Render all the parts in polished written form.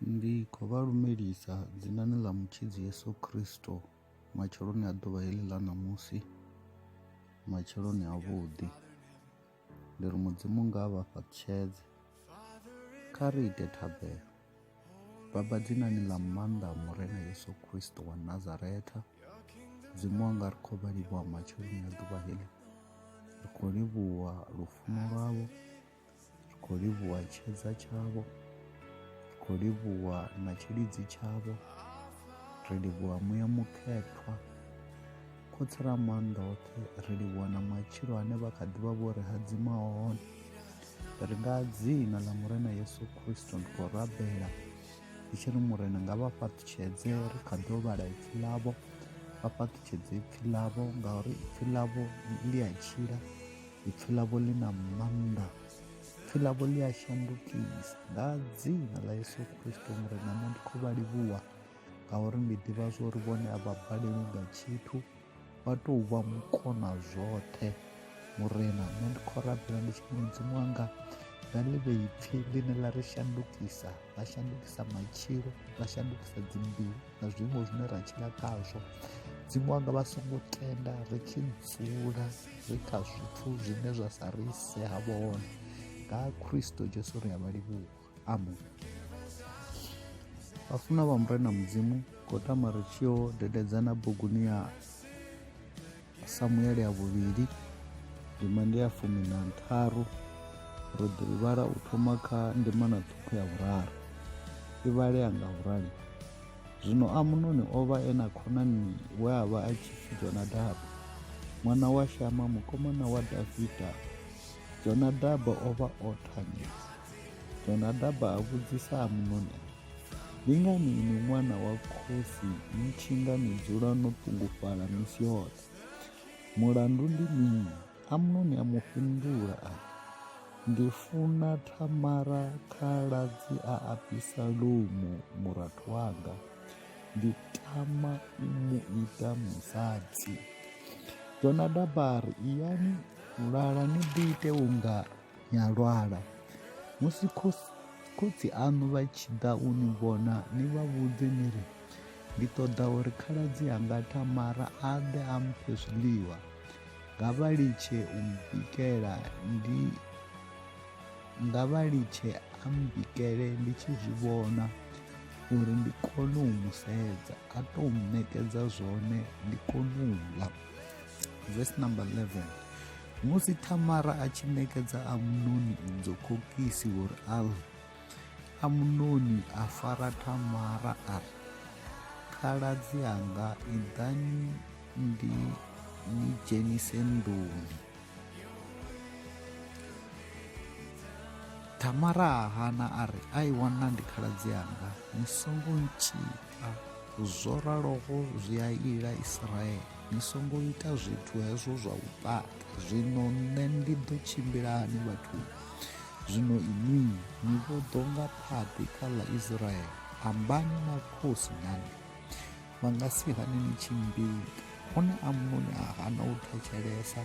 Ndi khou vha lumelisa dzinani ḽa mutshidzi Yesu Kristo matsheloni a ḓuvha heḽi ḽa ṋamusi, matsheloni a vhuḓi. Ndi ri mudzimu nga vha fhaṱutshedze, kha ri ite thabelo. Baba, dzinani ḽa maanḓa murena Yesu Kristo wa Nazaretha, mudzimu wanga ri khou vha livhuwa matsheloni a ḓuvha heḽi. Ri khou livhuwa lufuno lwavho, ri khou livhuwa tshedza tshavho, khou livhuwa na tshilidzi tshavho, ri livhuwa muya mukhethwa, khotsi ra maanḓa oṱhe, ri livhuwa na matshilo ane vha kha ḓivha vho ri hadzima hone. Ri nga dzina ḽa murena Yesu Kristo ndi khou rabela ndi tshi ri murena nga vha fhaṱutshedze, ri kha ḓo vhala ipfhi ḽavho, vha fhaṱutshedze ipfhi ḽavho ngauri ipfhi ḽavho ḽi a tshila, ipfhi ḽavho ḽi na maanḓa, ipfhi ḽavho ḽi a shandukisa. Nga dzina ḽa Yesu Kristo murena, nṋe ndi khou vha livhuwa ngauri ndi ḓivha zwo ri vhone a vha balelwi nga tshithu, vha tou vha mukona zwoṱhe. Murena, nṋe ndi khou rabela ndi tshi ri mudzimu wanga nga ḽi vhe ipfhi ḽine ḽa ri shandukisa, ḽa shandukisa matshilo, ḽa shandukisa dzimbilu na zwiṅwe zwine ra tshila khazwo. Mudzimu wanga vha songo tenda ri tshi dzula ri kha zwithu zwine zwa sa ri ise havhone. Nga Kristo Jesu ri a vha livhuwa, amen. Vhafuna vha murena mudzimu, khou tama ri tshi yo dededzana buguni ya Sammuel ya vhuvhili, ndima ndi ya 13, ro ḓo i vhala u thoma kha ndima na ṱhukhu ya vhuraru. I vhalea nga urali: Zwino Amunoni o vha e na khonani we a vha a tshi pfi Jonadabu, ṅwana wa Shama mukomana wa Davida. Jonadabu o vha o thanyela. Jonadabu a vhudzisa Amunoni, ndi ngani ini ṅwana wa khosi ni tshi nga ni dzula no ṱungufhala misi yoṱhe? Mulandu ndi mini? Amunoni a mu fhindula a, ndi funa Thamara khaladzi a Abisalomu murathu wanga, ndi tama u mu ita musadzi. Jonadabu a ri, iyani lwala ni ḓi ite unga nya lwala. Musi khotsi aṋu vha tshi ḓa u ni vhona, ni vha vhudze ni ri, ndi ṱoḓa uri khaladzi anga Thamara a ḓe a mphe zwiḽiwa. Nga vha litshe a mbikele ndi tshi zwi vhona uri ndi kone u mu sedza, a tou ṋekedza zwone ndi kone u ḽa. Verse number 11. Musi Thamara a tshi ṋekedza Amunoni idzo khokisi uri a ḽe, Amunoni a fara Thamara a ri, khaladzi anga iḓani ni dzhenise nḓuni. Thamara a hana a ri, ai wana ndi khaladzi anga, ni songo ntshita zwo raloho zwi a ila Israele, ni songo ita zwithu hezwo zwa u ṱata. Zwino nṋe ndi ḓo tshimbila hani vhathuni? Zwino inwi ni vho ḓo nga phaḓi kha ḽa Israele, ambani na khosi nani, vha nga si hani ni tshimbila. Hone Amunoni a hana u thetshelesa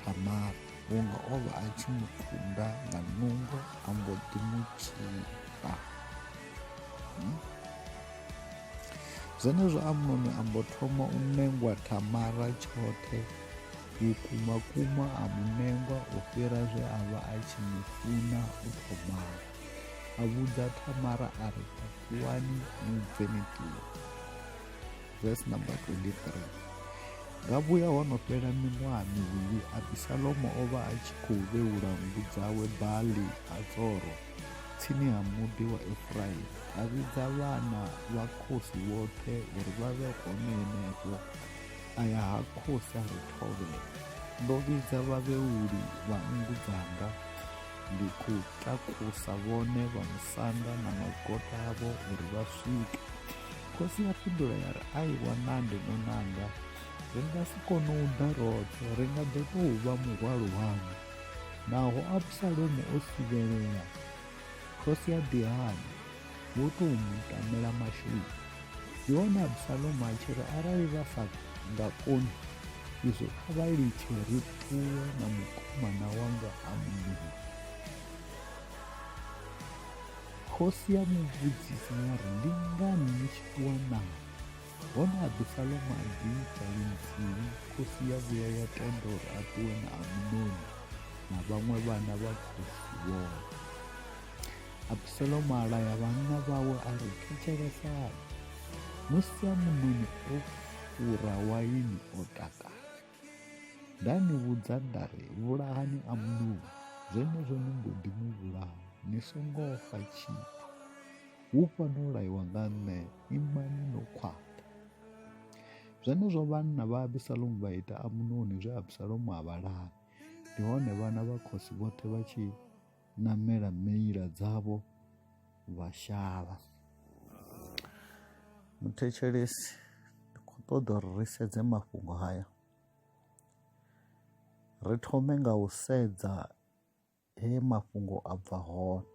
Thamara, vhunga o vha a tshi mu kunda nga nungo, a mbo ḓi mu tshipa. Zwenezwo Amunoni a mbo thoma u ṋengwa Thamara tshoṱhe, vhukuma kuma a mu ṋengwa u fhira zwe a vha a tshi mu funa u thomani. A vhudza Thamara a ri, takuwani ni bve ni ṱuwe. Verse number 23. Nga vhuya ho no fhela miṅwaha mivhili, Abisalomu o vha a tshi khou vheula nngu dzawe Baali Hazoro tsini ha muḓi wa Efraimu. A vhidza vhana vha khosi vhoṱhe uri vha vhe hone henefho. Aya ha khosi a ri, thovhela, ndo vhidza vhavheuli vha nngu dzanga, ndi khou takusa vhone vha musanda na magota avho uri vha swike. Khosi ya fhindula ya ri, ai wanande nonanga, ri nga si kone u ḓa roṱhe, ri nga ḓo tou vha muhwalo waṋu. Naho Abisalomu o sivhelela, khosi ya Dihani wo tou mu tamela mashudu. Ndi hone Abisalomu a tshi ri, arali vha sa nga koni izwo, kha vha litshe ri ṱuwe na mukomana wanga Amunoni. khosi ya muvhudzisa ya ri ndi ngani ni tshi ṱuwa nayo. Hone Abisalomu a ḓi ita ḽinthihi, khosi ya vhuya ya tenda uri a ṱuwe na Amunoni na vhaṅwe vhana vha khosi vhone. Abisalomu a laya vhanna vhawe a ri thetshelesani, musi Amunoni o fura waini o takala. Nda ni vhudza nda ri vhulahani Amunoni, zwenezwo ni mbo ḓi mu vhulaha, ni songo fa tshithu. Hu fano laiwa nga nṋe, imani no khwaṱha. Zwenezwo vhanna vha Abisalomu vha ita Amunoni zwe Abisalomu a vha laha. Ndi hone vhana vha khosi vhoṱhe vha tshi namela meila dzavho vha shavha. Muthetshelesi, ndi khou ṱoḓa uri ri sedze mafhungo haya. Ri thome nga u sedza he mafhungo a bva hone.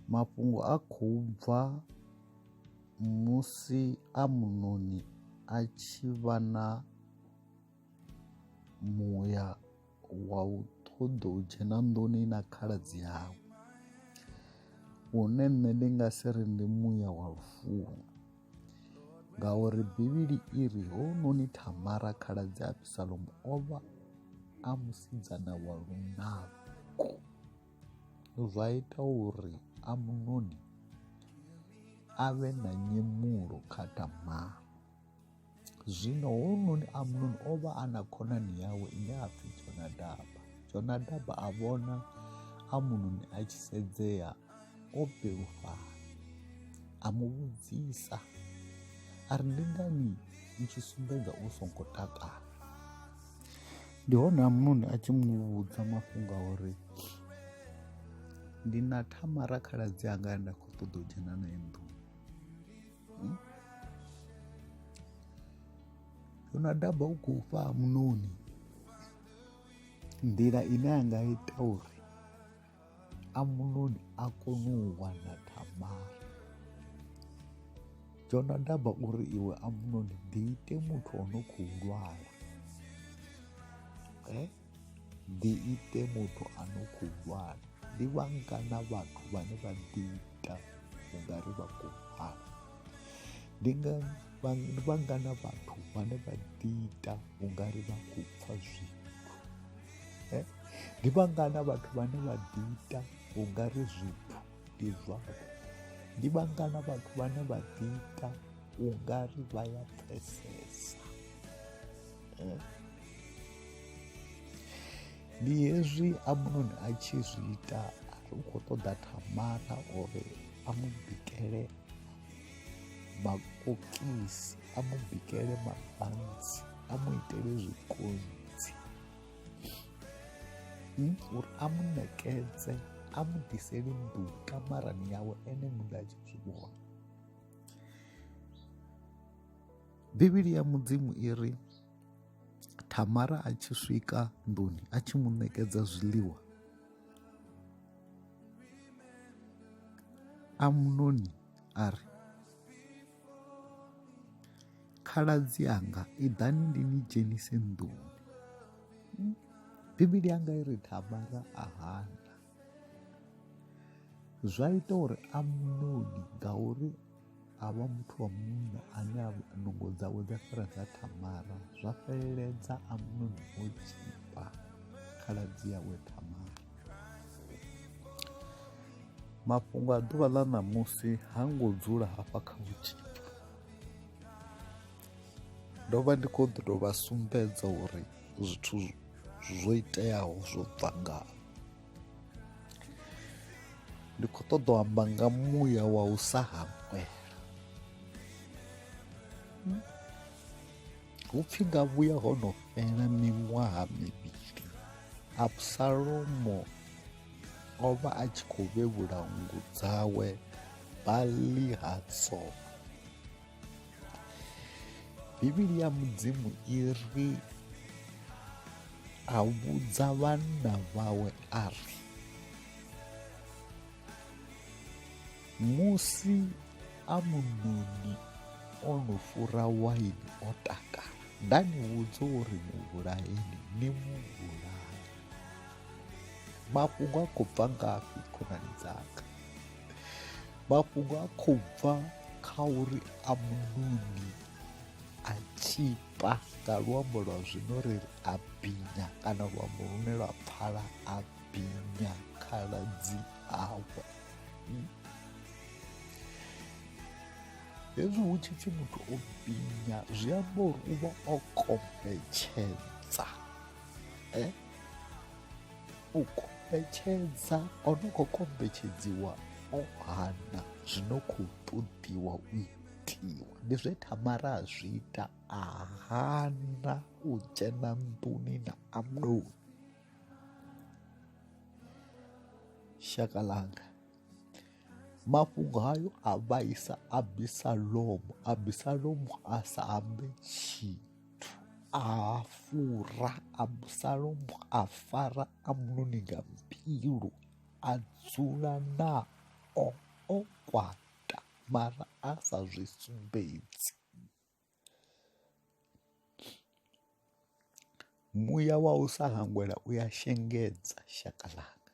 Mafhungo a khou bva musi Amunoni a tshi vha na muya wa u ṱoḓa u dzhena nḓuni na khaladzi yawe, une nṋe ndi nga si ri ndi muya wa lufuno, ngauri Bivhili iri hounoni Thamara khaladzi Abisalomu o vha a musidzana wa lunako. Zwa ita uri Amunoni a vhe na nyemulo kha Tamara. Zwino hounoni Amunoni o vha a na khonani yawe ine a pfhi Jonadaba. Jonadaba a vhona Amunoni a tshi sedzea o belufhala, a mu vhudzisa a ri ndi ngani u tshi sumbedza u songo takala. Ndi hone Amunoni a tshi mu vhudza mafhungo a uri ndi na Thamara khaladzi anga nda khou ṱoḓa u dzhena naye nḓuni. Jonadaba u khou fha Amunoni nḓila ine a nga ita uri Amunoni a kone u wana Thamara. Jonadaba uri iwe Amunoni ḓi ite muthu o no khou lwala, ḓi ite muthu a no khou lwala. Ndi vhangana vhathu vhane vha ḓi ita u nga ri vha khou lwala. Ndi vhangana vhathu vhane vha ḓi ita u nga ri vha khou pfa zwithu. Ndi vhangana vhathu vhane vha ḓi ita u nga ri zwithu ndi zwavho. Ndi vhangana vhathu vhane vha ḓi ita u nga ri vha ya pfesesa. Ndi hezwi Amunoni a tshi zwi ita, u khou ṱoḓa Thamara uri a mu bikele makokisi, a mu bikele mabantsi, a mu itele zwikontsi, uri a mu ṋekedze, a mu ḓisele nḓuhu kamarani yawe ene muṋe a tshi zwi vhona. Bivhili ya mudzimu iri Thamara a tshi swika nḓuni a tshi mu ṋekedza zwiḽiwa, Amunoni a ri khaladzi anga iḓani ndi ni dzhenise nḓuni. Bivhili yanga iri Thamara a hana. Zwa ita uri Amunoni, ngauri a vha muthu wa munna ane a nungo dzawe dza fhira dza Thamara, zwa fheleledza Amunoni o tshipa khaladzi yawe Thamara. Mafhungo a ḓuvha ḽa ṋamusi ha ngo dzula hafha kha u tshipa. Ndo vha ndi khou ḓo vha sumbedza uri zwithu zwo iteaho zwo bva ngavho. Ndi khou ṱoḓa u amba nga muya wa u sa hangwela. Hupfi nga vhuya ho no fhela miṅwaha mivhili, Absalomo o vha a tshi khou vhevhula nngu dzawe Bali Hatsor. Bivhili ya mudzimu iri a vhudza vhanna vhawe a ri musi Amunoni o no fura waini o takala, nda ni vhudza uri muvhulaeni ni muvhulaye. mafhungo a khou bva ngafhi khonani dzanga? Mafhungo a khou bva kha uri Amunoni a tshipa, nga luambo lwa zwino ri a binya, kana luambo lune lwa pfhala a binya khaladzi awe. Hezwi hu tshi pfhi muthu o binya zwi amba uri u vha o kombetshedza, u kombetshedza ono khou kombetshedziwa o hana zwino khou ṱoḓiwa u itiwa. Ndi zwe Thamara a zwi ita, a hana u dzhena nḓuni na Amunoni. Shaka ḽanga, mafhungo hayo a vhaisa Abisalomo. Abisalomo a sa ambe tshithu, a fura. Abisalomo a fara Amunoni nga mbilu, a dzula nao o kwata, mara a sa zwi sumbedzi. Muya wa u sa hangwela u ya shengedza, shaka ḽanga.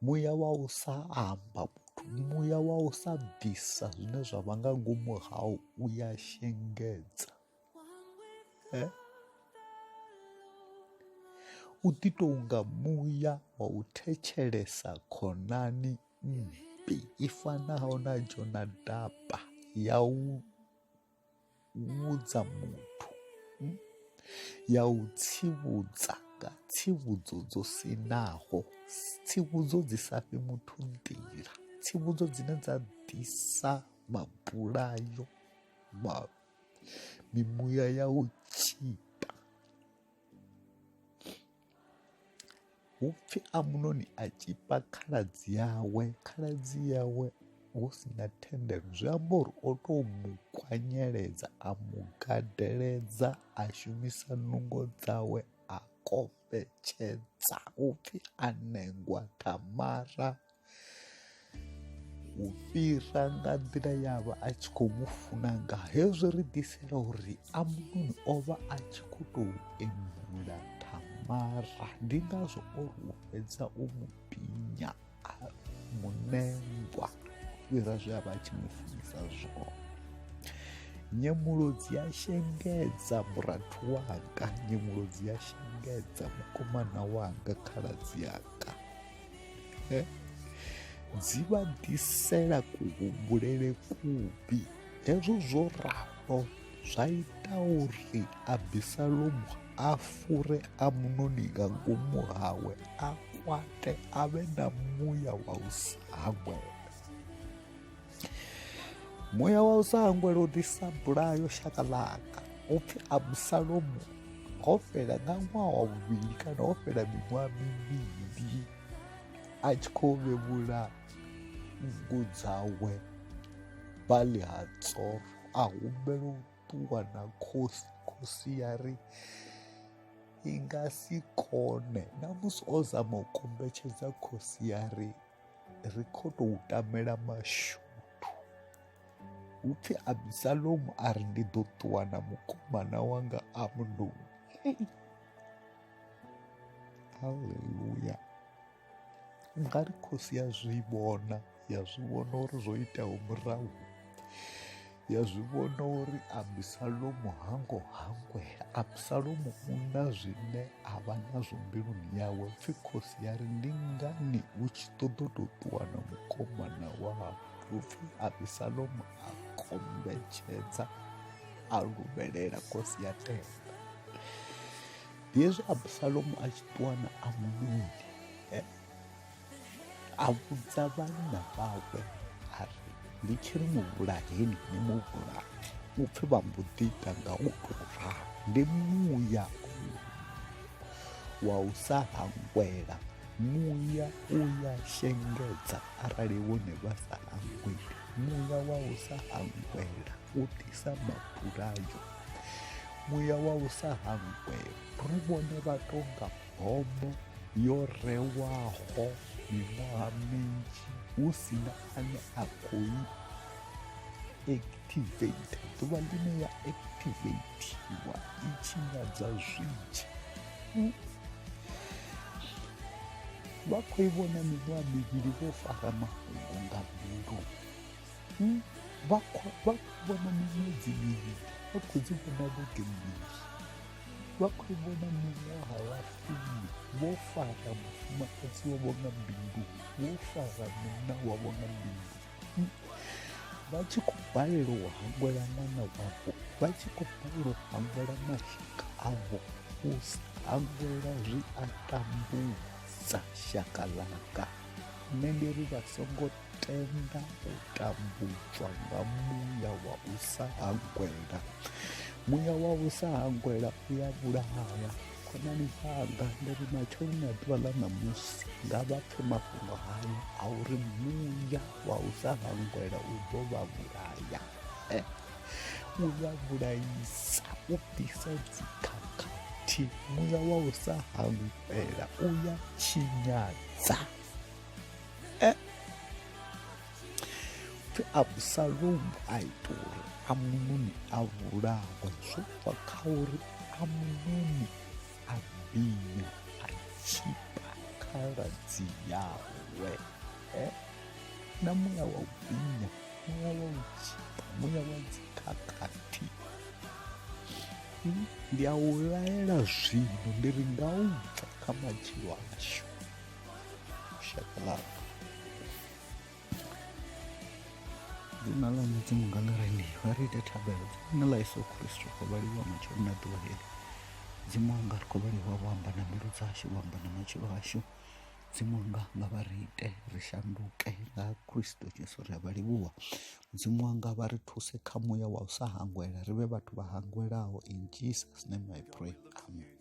Muya wa u sa amba muthu, muya wa u sa bvisa zwine zwa vha nga ngomu hau u ya shengedza. U ḓi tou nga muya wa u thetshelesa khonani mmbi i fanaho na Jonadaba ya u vhudza muthu, ya u tsivhudza nga tsivhudzo dzo sinaho, tsivhudzo dzi sa fhi muthu nḓila, tsivhudzo dzine dza ḓisa mabulayo, mimuya ya u tshipa. Hu pfhi Amunoni a tshipa khaladzi yawe hu si na thendelo, zwi amba uri o tou mu kwanyeledza, a mu gadeledza, a shumisa nungo dzawe, a kombetshedza. Hu pfhi a nengwa Thamara u fhira nga nḓila yavha a tshi khou mu funa nga. Hezwo ri ḓisela uri Amunoni o vha a tshi khou tou emula Thamara. Ndi ngazwo ori u fhedza u mu binya, a munengwa fhira zwe a vha a tshi mu funisa zwone. Nyemulo dzi a shengedza murathu wanga, nyemulo dzi a shengedza mukomana wanga, khaladzi yanga. Dzi vha ḓisela kuhumbulele kuvhi. Hezwo zwo ralo zwa ita uri Abisalomu a fure Amunoni nga ngomu hawe, a kwate, a vhe na muya wa u sa hangwela. Muya wa u sa hangwela u ḓisa bulayo, shaka ḽanga. U pfhi Abisalomu ho fhela nga ṅwaha wa vhuvhili kana ho fhela miṅwaha mivhili a tshi khou vhevhula nngu dzawe Baḽi ha Tsoro, a humbela u ṱuwa na khosi ya ri i nga si kone. Na musi o zama u kombetshedza khosi ya ri khou tou tamela mashudu. Hu pfhi Abisalomu a ri ndi ḓo ṱuwa na mukomana wanga Amunoni. Haleluya. Nga ri khosi ya zwi vhona uri zwo itaho murahu, ya zwi vhona uri Abisalomu hango hangwela. Abisalomu u na zwine a vha nazwo mbiluni yawe. Pfhi khosi ya ri ndi ngani hu tshi ṱoḓo tou ṱuwa na mukomana wavho. Pfhi Abisalomu a kombetshedza, a luvhelela khosi ya tenda. Ndi hezwi Abisalomu a tshi ṱuwa na Amunoni, a vhudza vhanna vhawe a ri ndi tshi ri muvhulaheni ni muvhulahe. U pfhi vha mbo ḓi ita nga u tou ralo. Ndi muya wa u sa hangwela, muya u ya shengedza arali wone vha sa hangweli. Muya wa u sa hangwela u ḓisa mabulayo, muya wa u sa hangwela ri vhone vha tou nga bombo yo rewaho miṅwaha minzhi hu si na ane a khou activate. Ḓuvha ḽine ya activatiwa i tshinyadza zwinzhi. vha khou i vhona miṅwaha mivhili vho fara mafhungo nga mbindu, vha khou vhona miṅwedzi mivhili, vha khou dzi vhona vhege mbili, vha khou vhona miṅwaha ya fumi vho fara mufumakadzi wavho nga mbindu, vho fara munna wavho nga mbindu, vha tshi khou balelwa u hangwela ṅwana wavho, vha tshi khou balelwa u hangwela mashaka avho. U sa hangwela zwi a tambudza shaka ḽanga. Nṋe ndi ri vha songo tenda u tambudzwa nga muya wa u sa hangwela. Muya wa u sa hangwela u ya vhulaya. Khonani dzanga ndi ri matsheloni a ḓuvha ḽa ṋamusi nga vha pfhe mafhungo hayo a uri muya wa u sa hangwela u ḓo vha vhulaya. U ya vhulaisa, u ḓisa dzikhakhathi. Muya wa u sa hangwela u ya tshinyadza. Pfhi Abusalomu a ita uri Amunoni a vhulawe zwo bva kha uri Amunoni a binya a tshipa khaladzi yawe. Na muya wa u binya, muya wa u tshipa, muya wa dzikhakhathi. Ndi a u laela zwino, ndi ri nga u bva kha matshilo ashu. Shaka ḽanga, dzina ḽa mudzimu nga ḽi re ndi vha ri ite thabelo dzina ḽa Yesu Kristo khou vhaliwa matsheloni a ḓuvha heli. Dzimu wanga ri khou vhaliwa vho amba na mbilu dzashu, vho amba na matshilo ashu. Dzimu wanga nga vha ri ite ri shanduke nga Kristo Jesu, ri a vha livhuwa. Mudzimu wanga vha ri thuse kha muya wa u sa hangwela, ri vhe vhathu vha hangwelaho. In Jesus name I pray, amen.